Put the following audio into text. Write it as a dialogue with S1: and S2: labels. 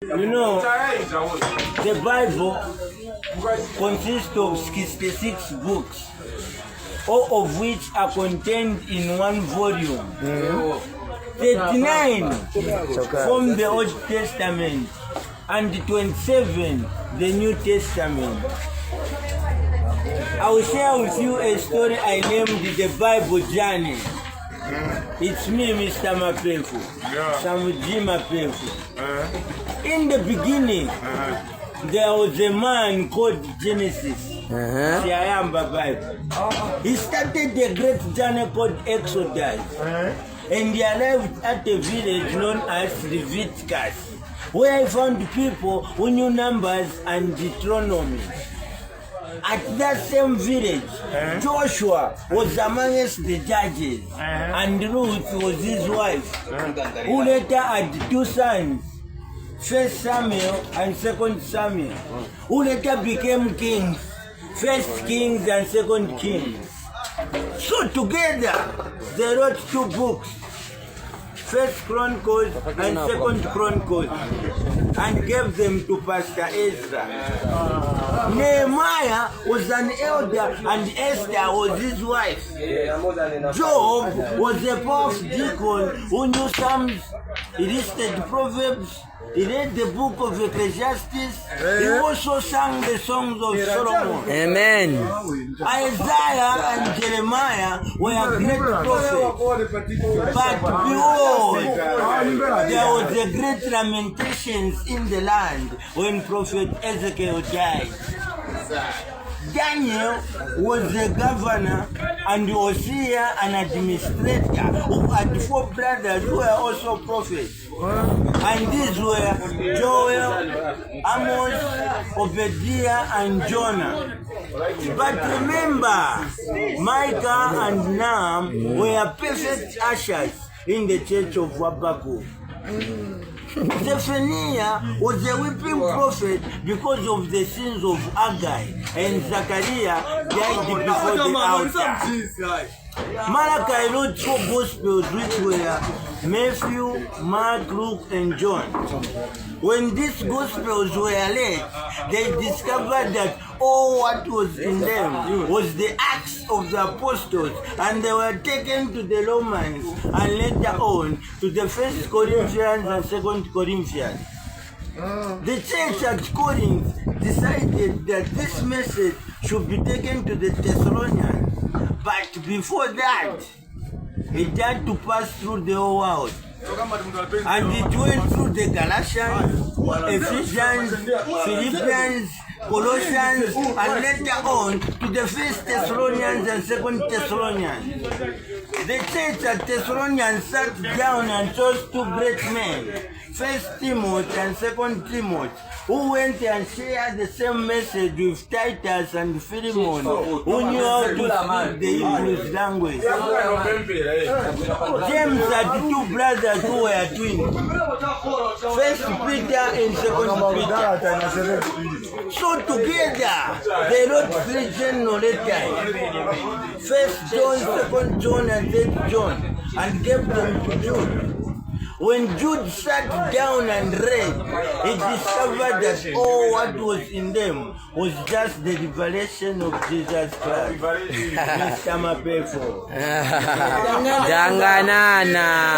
S1: You know, the Bible consists of 66 books, all of which are contained in one volume. 39 from the Old Testament and 27 the New Testament. I will share with you a story I named the Bible Journey. It's me, Mr. Mapefu, Samuji Mapefu. In the beginning, there was a man called Genesis. Bible. He started a great journey called Exodus. And he arrived at a village known as Leviticus, where he found people who knew numbers and Deuteronomy. At that same village, Joshua was amongst the judges, and Ruth was his wife, who later had two sons, 1 Samuel and 2 Samuel, who later became kings, 1 Kings and 2 Kings. So together, they wrote two books, 1 Chronicles and 2 Chronicles, and gave them to Pastor Ezra. Nehemiah was an elder and Esther was his wife. Job was a powerful deacon who knew Psalms, he listed Proverbs, he read the book of Ecclesiastes, he also sang the songs of Solomon.
S2: Amen.
S1: Isaiah and Jeremiah were great prophets. But behold, there was a great lamentations in the land when Prophet Ezekiel died. Daniel was a governor and Hosea an administrator who had 4 brothers who were also prophets. And these were Joel, Amos, Obadiah, and Jonah. But remember, Micah and Nahum were perfect ushers in the church of Habakkuk. Zephaniah was a weeping prophet because of the sins of Haggai, and Zechariah died before the altar. Malachi wrote 4 Gospels, which were Matthew, Mark, Luke, and John. When these Gospels were read, they discovered that all what was in them was the Acts of the Apostles, and they were taken to the Romans and later on to the 1 Corinthians and 2 Corinthians. The church at Corinth decided that this message should be taken to the Thessalonians, but before that, it had to pass through the whole world. And it went through the Galatians, Ephesians, Philippians, Colossians, and later on to the 1 Thessalonians and 2 Thessalonians. The church at Thessalonians sat down and chose 2 great men, 1 Timothy and 2 Timothy, who went and shared the same message with Titus and Philemon, who knew how to speak the Hebrew language. James had 2 brothers who were twins, 1 Peter and 2 Peter. So together, they wrote 3 general letters, 1 John, 2 John, and 3 John, and gave them to Jude. When Jude sat down and read, he discovered that all what was in them was just the revelation of Jesus Christ. Mr. Mapefu.
S2: Janganana.